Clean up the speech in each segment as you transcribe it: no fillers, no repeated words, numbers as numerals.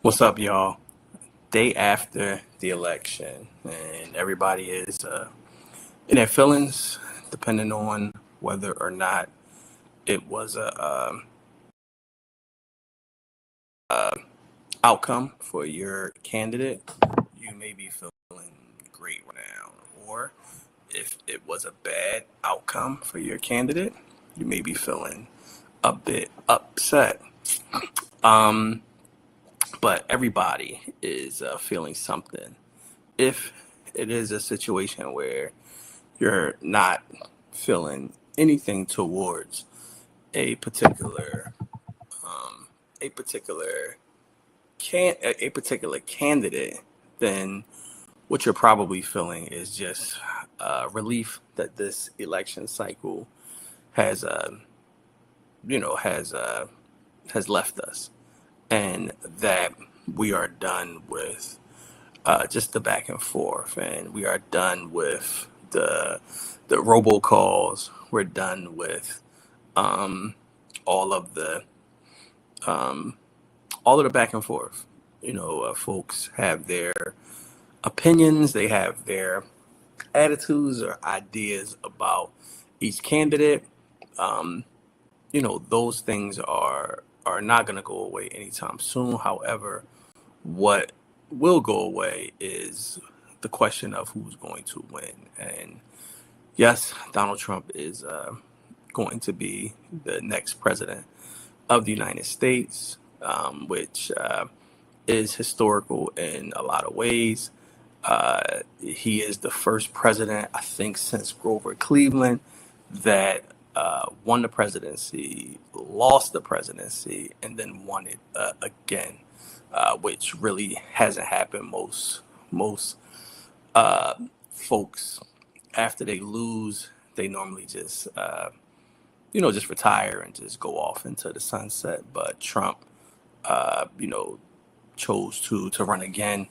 What's up, y'all? Day after the election, and everybody is in their feelings, depending on whether or not it was a outcome for your candidate. You may be feeling great right now, or if it was a bad outcome for your candidate, you may be feeling a bit upset. Um, but everybody is feeling something. If it is a situation where you're not feeling anything towards a particular um, a particular a particular candidate, then what you're probably feeling is just relief that this election cycle has you know has uh, has left us, and that we are done with just the back and forth, and we are done with the robocalls. We're done with um, all of the um, all of the back and forth. Folks have their opinions, they have their attitudes or ideas about each candidate. Um, those things are not going to go away anytime soon. However, what will go away is the question of who's going to win. And yes, Donald Trump is going to be the next president of the United States, which is historical in a lot of ways. He is the first president, I think, since Grover Cleveland that won the presidency, lost the presidency, and then won it again, which really hasn't happened. Most uh, folks, after they lose, they normally just retire and just go off into the sunset. But Trump, you know, chose to run again,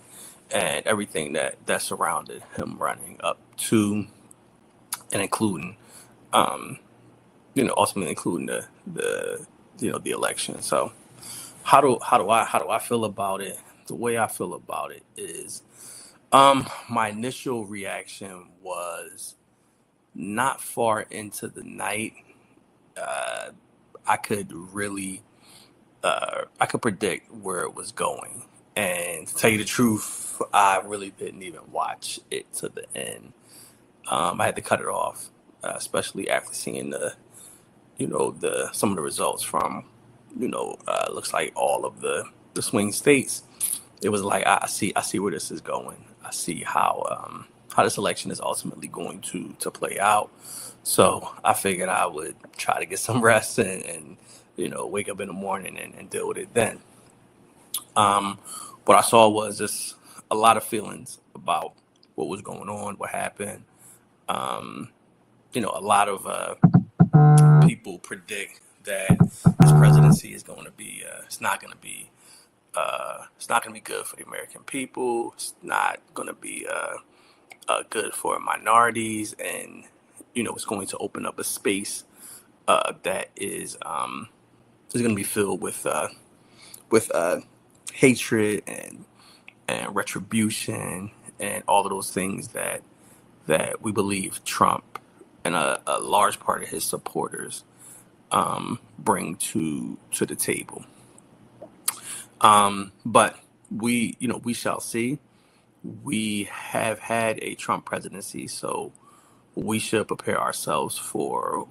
and everything that surrounded him running up to and including, um, ultimately including the election. So how do I feel about it? The way I feel about it is, my initial reaction was not far into the night. Uh, I could really I could predict where it was going. And to tell you the truth, I really didn't even watch it to the end. I had to cut it off, especially after seeing the some of the results from, looks like all of the swing states. It was like I see where this is going. I see how this election is ultimately going to play out. So I figured I would try to get some rest and wake up in the morning and deal with it then. Um, what I saw was just a lot of feelings about what was going on, what happened. Um, a lot of people predict that this presidency is going to be it's not going to be good for the American people. It's not going to be good for minorities, and it's going to open up a space that is going to be filled with hatred and retribution and all of those things that we believe Trump and a large part of his supporters bring to the table. But we shall see. We have had a Trump presidency, so we should prepare ourselves for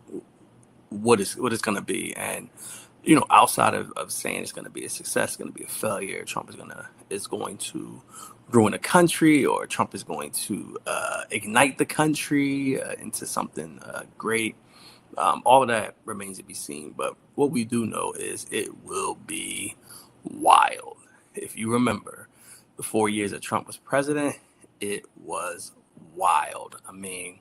what it's going to be. And outside of saying it's going to be a success, it's going to be a failure, Trump is going to ruin the country, or Trump is going to ignite the country into something great. All of that remains to be seen. But what we do know is it will be wild. If you remember the 4 years that Trump was president, it was wild. I mean,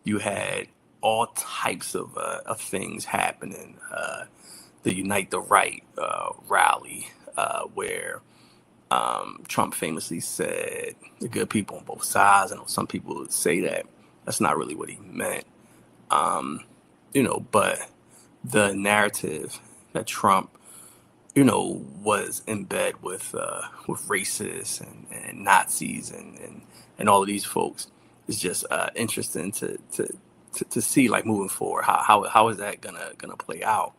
you had all types of things happening. The Unite the Right rally, where Trump famously said the good people on both sides. I know some people would say that that's not really what he meant. But the narrative that Trump was in bed with racists and Nazis and all of these folks. It's just interesting to see, like, moving forward, how is that gonna play out,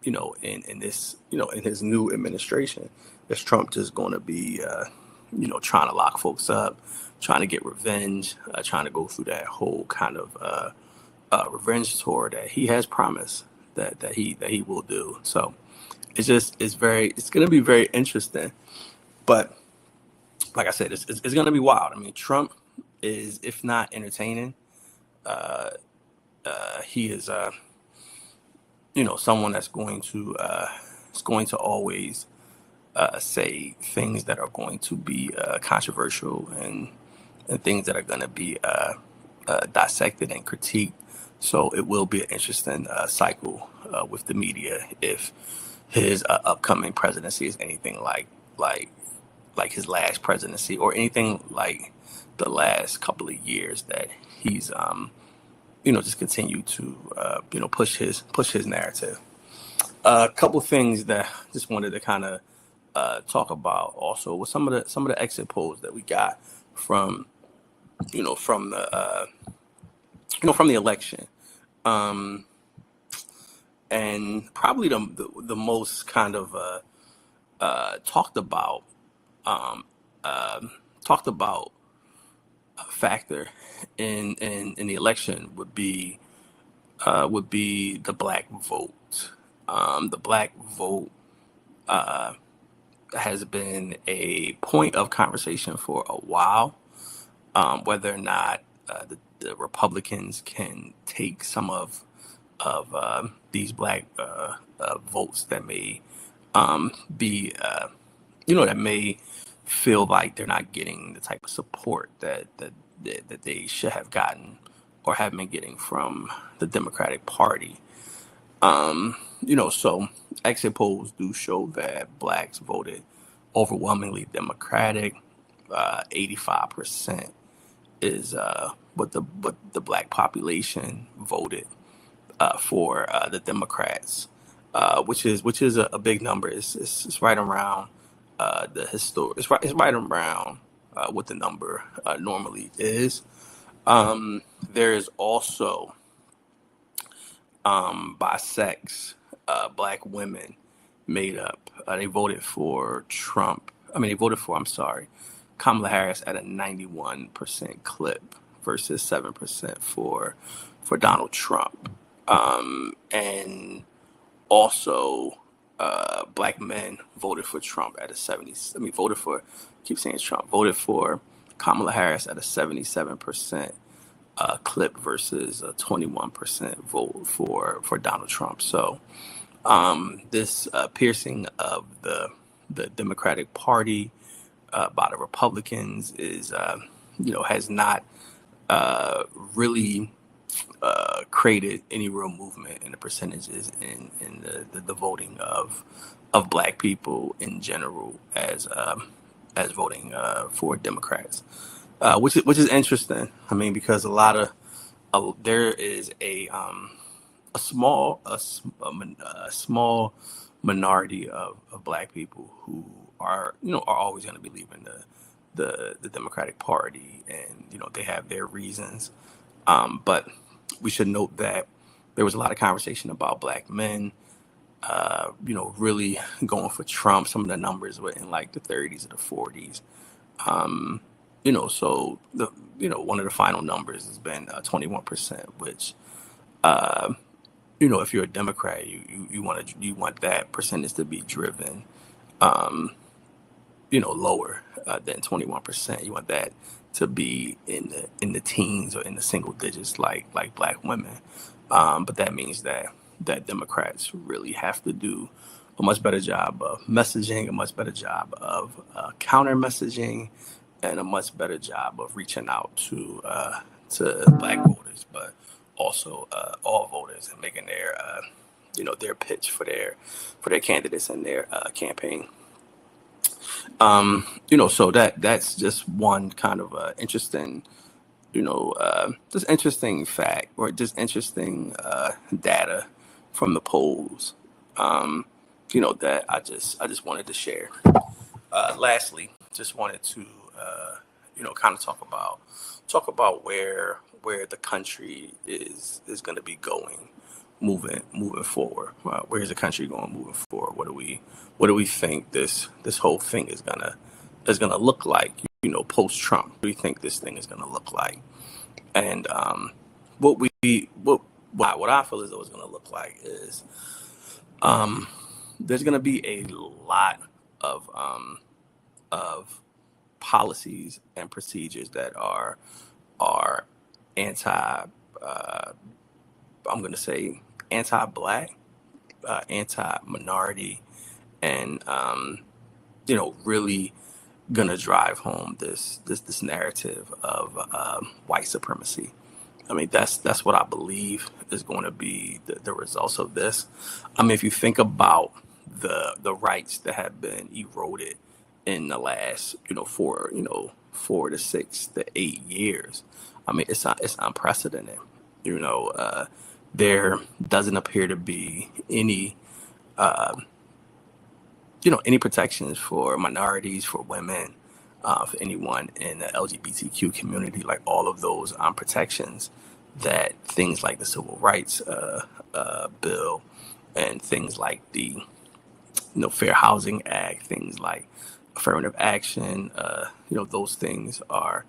in this, in his new administration. Is Trump just going to be, trying to lock folks up, trying to get revenge, trying to go through that whole kind of revenge tour that he has promised that he will do? So it's going to be very interesting. But like I said, it's going to be wild. I mean, Trump is, if not entertaining, uh, he is, someone that's going to is going to always say things that are going to be controversial, and things that are going to be dissected and critiqued. So it will be an interesting cycle with the media if his upcoming presidency is anything like his last presidency, or anything like the last couple of years that he's just continue to push his narrative. A couple things that I just wanted to kind of talk about also was some of the exit polls that we got from from the from the election. Um, and probably the most kind of talked about um, um talked about factor in the election would be the black vote. The black vote uh, has been a point of conversation for a while, whether or not the Republicans can take some of these black votes that may be that may feel like they're not getting the type of support that they should have gotten or have been getting from the Democratic Party. So exit polls do show that blacks voted overwhelmingly Democratic. 85% is what the black population voted for the Democrats, which is a big number. It's right around it's right around what the number normally is. There is also by sex, black women made up. They voted for Trump. I mean, they voted for, I'm sorry, Kamala Harris at a 91% clip versus 7% for Donald Trump. And also, black men voted for Trump at a 70. I mean, voted for. Keep saying Trump. Voted for Kamala Harris at a 77% clip versus a 21% vote for Donald Trump. So this piercing of the Democratic Party by the Republicans is has not really created any real movement in the percentages in the voting of black people in general as voting for Democrats, which is interesting. I mean, because there is a small minority of black people who are always going to be leaving the Democratic Party, and they have their reasons. But we should note that there was a lot of conversation about black men, really going for Trump. Some of the numbers were in like the 30s or the 40s. Um, so one of the final numbers has been 21%, which, uh, if you're a Democrat, you want that percentage to be driven, um, lower than 21%. You want that to be in the teens or in the single digits, like black women. But that means that Democrats really have to do a much better job of messaging, a much better job of counter messaging, and a much better job of reaching out to black voters, but also all voters, and making their pitch for their candidates and their campaign. So that's just one kind of interesting, just interesting fact, or just interesting data from the polls. Um, that I just wanted to share. Lastly, just wanted to kind of talk about where the country is going to be going, moving forward. Where's the country going moving forward? What do we think this whole thing is gonna look like? Post Trump. What do you think this thing is gonna look like? And what we what I feel as though it's gonna look like is um, there's gonna be a lot of of policies and procedures that are anti. I'm gonna say anti-black, anti-minority, and really gonna drive home this narrative of white supremacy. I mean, that's what I believe is going to be the results of this. I mean, if you think about the rights that have been eroded in the last, 4 to 6 to 8 years, I mean, it's unprecedented. There doesn't appear to be any protections for minorities, for women, for anyone in the LGBTQ community, like all of those protections that things like the Civil Rights Bill and things like the Fair Housing Act, things like affirmative action, those things are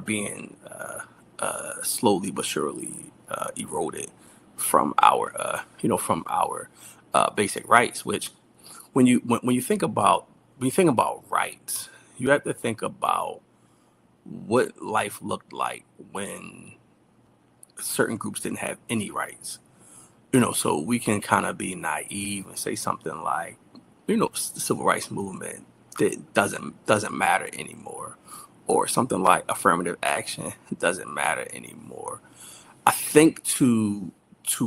being slowly but surely eroded from our basic rights. Which when you think about rights, you have to think about what life looked like when certain groups didn't have any rights. So we can kind of be naive and say something like, the civil rights movement that doesn't matter anymore, or something like affirmative action doesn't matter anymore. I think to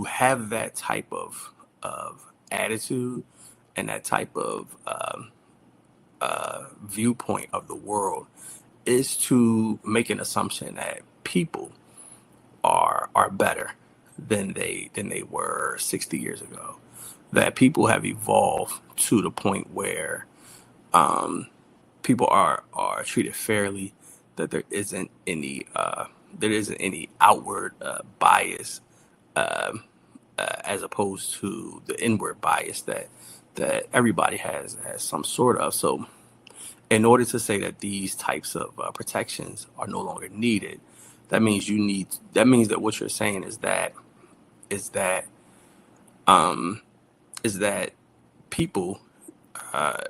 have that type of attitude and that type of viewpoint of the world is to make an assumption that people are better than they were 60 years ago. That people have evolved to the point where people are treated fairly. That there isn't any outward bias, as opposed to the inward bias that everybody has some sort of. So in order to say that these types of protections are no longer needed, that means that what you're saying is that um, is that people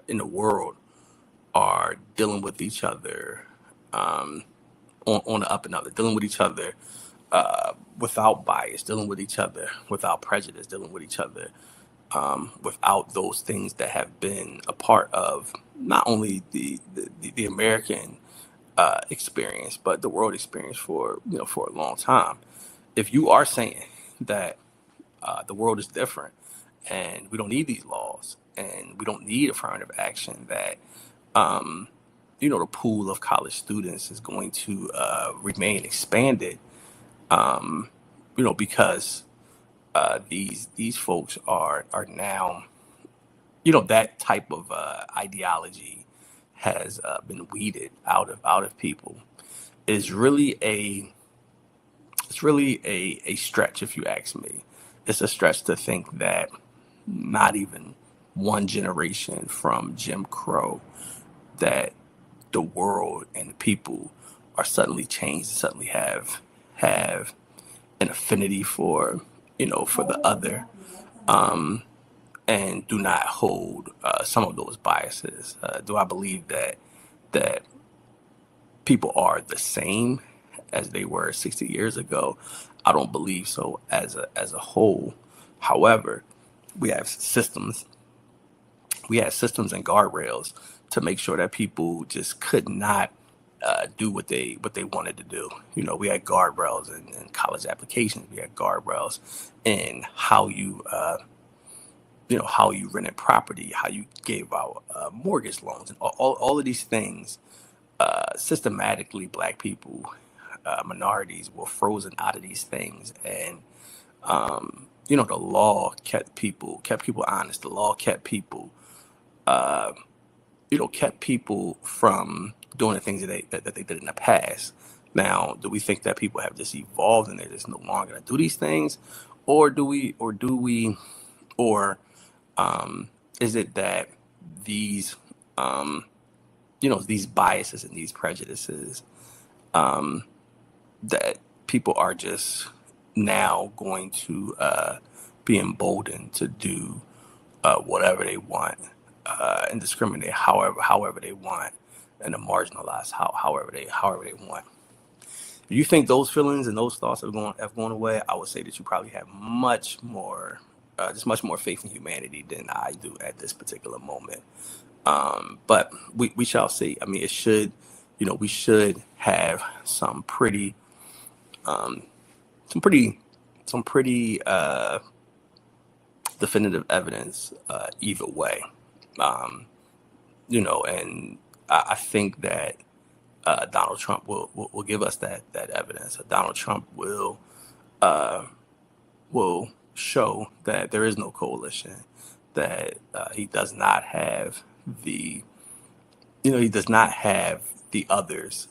in the world are dealing with each other on the up and up. They're dealing with each other without bias, dealing with each other without prejudice, dealing with each other without those things that have been a part of not only the American experience, but the world experience for a long time. If you are saying that the world is different and we don't need these laws and we don't need affirmative action, that um, the pool of college students is going to remain expanded, um, because these folks are now, that type of ideology has been weeded out of people. Is really a It's really a stretch, if you ask me. It's a stretch to think that not even one generation from Jim Crow, that the world and the people are suddenly changed, suddenly have an affinity for the other, um, and do not hold some of those biases. Do I believe that people are the same as they were 60 years ago? I don't believe so as a whole. However, we have systems we had systems and guardrails to make sure that people just could not do what they wanted to do. We had guardrails in college applications. We had guardrails in how you rented property, how you gave out mortgage loans, and all of these things. Systematically, Black people, minorities were frozen out of these things, and the law kept people honest. The law kept people, uh, kept people from doing the things that they did in the past. Now, do we think that people have just evolved and they're just no longer going to do these things, or is it that these, um, these biases and these prejudices, um, that people are just now going to be emboldened to do whatever they want, and discriminate however they want, and to marginalize however they want. If you think those feelings and those thoughts have gone away, I would say that you probably have much more faith in humanity than I do at this particular moment. But we shall see. I mean, we should have um, some pretty some pretty definitive evidence either way. Um, and I think that Donald Trump will give us that evidence. Donald Trump uh, will show that there is no coalition, that he does not have the others,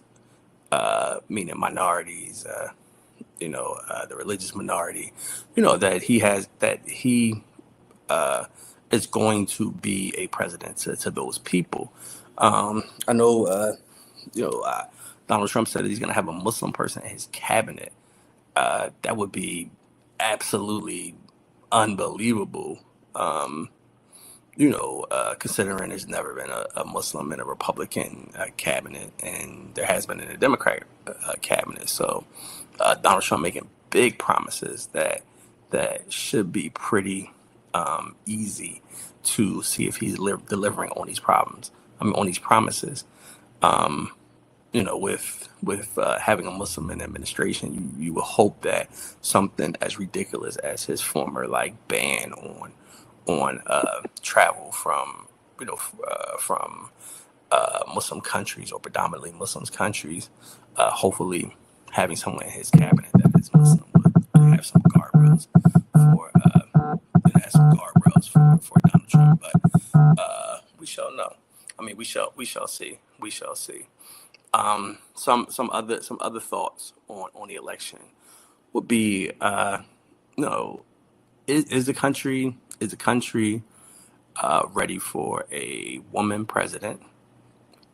meaning minorities, the religious minority, that he uh, is going to be a president to those people. I know, Donald Trump said that he's going to have a Muslim person in his cabinet. That would be absolutely unbelievable. Considering there's never been a Muslim in a Republican cabinet, and there has been in a Democratic cabinet. So Donald Trump making big promises that should be pretty easy to see if he's delivering on these problems. I mean, on these promises. Um, with having a Muslim in administration, you would hope that something as ridiculous as his former ban on travel from Muslim countries, or predominantly Muslim countries, hopefully having someone in his cabinet that is Muslim would have some guardrails for Donald Trump. But we shall know. I mean, we shall see. We shall see. Some other thoughts on the election would be, is the country ready for a woman president?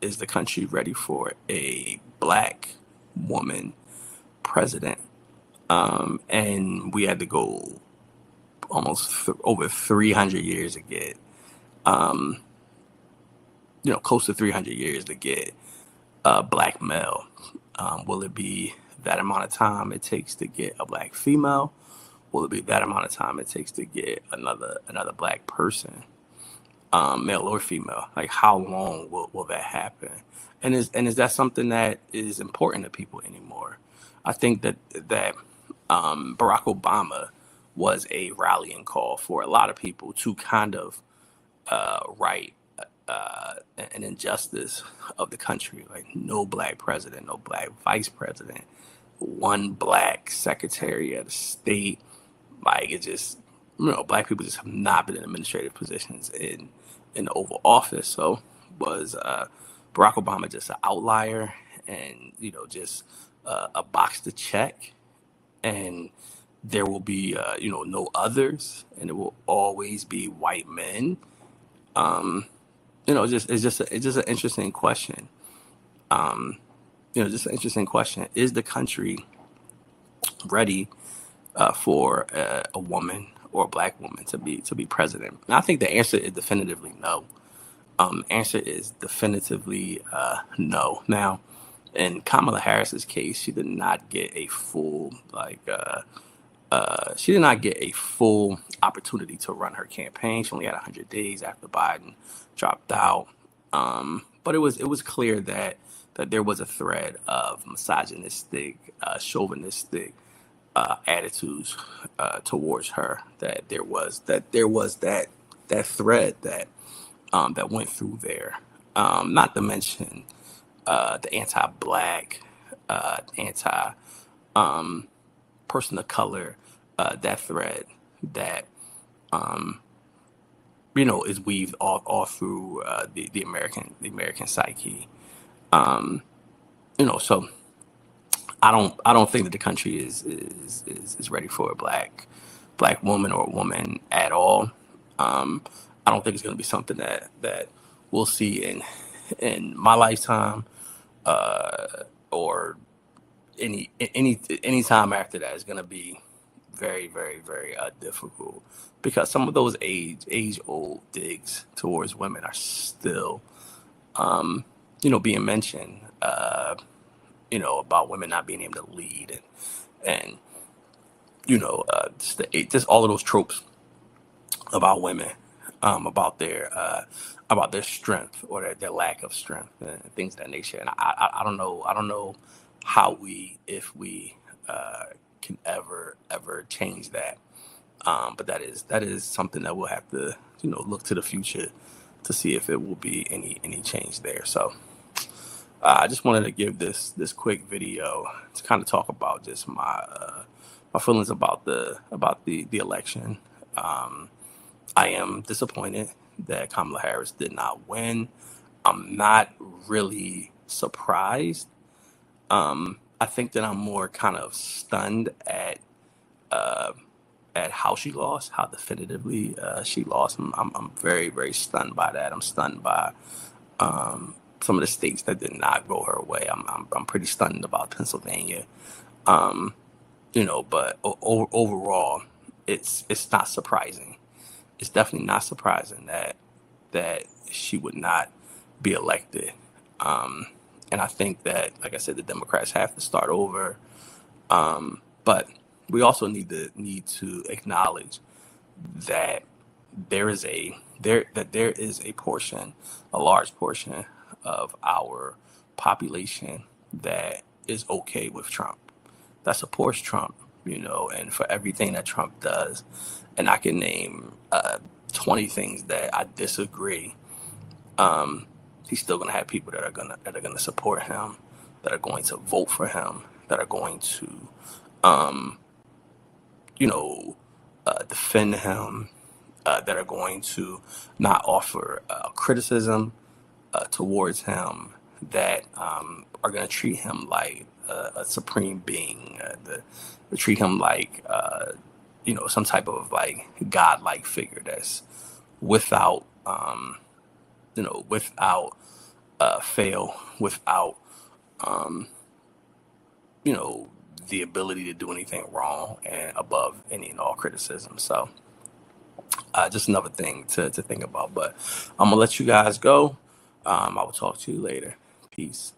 Is the country ready for a black woman president? And we had to go almost over 300 years to get, um, close to 300 years to get a black male. Will it be that amount of time it takes to get a black female? Will it be that amount of time it takes to get another black person, male or female? Like, how long will that happen? And is that something that is important to people anymore? I think that Barack Obama was a rallying call for a lot of people to kind of right an injustice of the country. Like, no black president, no black vice president, one black secretary of state. Like, it just, black people just have not been in administrative positions in the Oval Office. So was Barack Obama just an outlier, and just a box to check, and there will be no others, and it will always be white men? Um, it's just an interesting question. Um, just an interesting question. Is the country ready for a woman or a black woman to be president? And I think the answer is definitively no. Answer is definitively no. Now, in Kamala Harris's case, she did not get a full opportunity to run her campaign. She only had 100 days after Biden dropped out. But it was clear that there was a thread of misogynistic, chauvinistic attitudes towards her. That there was that thread that went through there. Not to mention the anti-black, anti person of color, that thread. that is weaved all through the American psyche. So I don't think that the country is ready for a black woman or a woman at all. Um, I don't think it's going to be something that we'll see in my lifetime, or any time after that is going to be very, very, very difficult, because some of those age old digs towards women are still being mentioned, about women not being able to lead, and just all of those tropes about women, about their strength or their lack of strength and things of that nature. And I don't know how if we can ever change that. But that is something that we'll have to look to the future to see if it will be any change there. So I just wanted to give this quick video to kind of talk about just my feelings about the election. I am disappointed that Kamala Harris did not win. I'm not really surprised. I think that I'm more kind of stunned uh, at how she lost, how definitively she lost. I'm very, very stunned by that. I'm stunned by some of the states that did not go her way. I'm pretty stunned about Pennsylvania. Um, but overall, it's not surprising. It's definitely not surprising that she would not be elected. Um, and I think that, like I said, the Democrats have to start over. But we also need to acknowledge that there is a portion, a large portion of our population that is okay with Trump, that supports Trump, and for everything that Trump does. And I can name 20 things that I disagree. Um, he's still going to have people that are gonna support him, that are going to vote for him, that are going to um, you know defend him, that are going to not offer criticism towards him, that are going to treat him like a supreme being, to treat him like some type of like godlike figure that's without without fail, without um, you know the ability to do anything wrong, and above any and all criticism. So just another thing to think about. But I'm gonna let you guys go. I will talk to you later. Peace.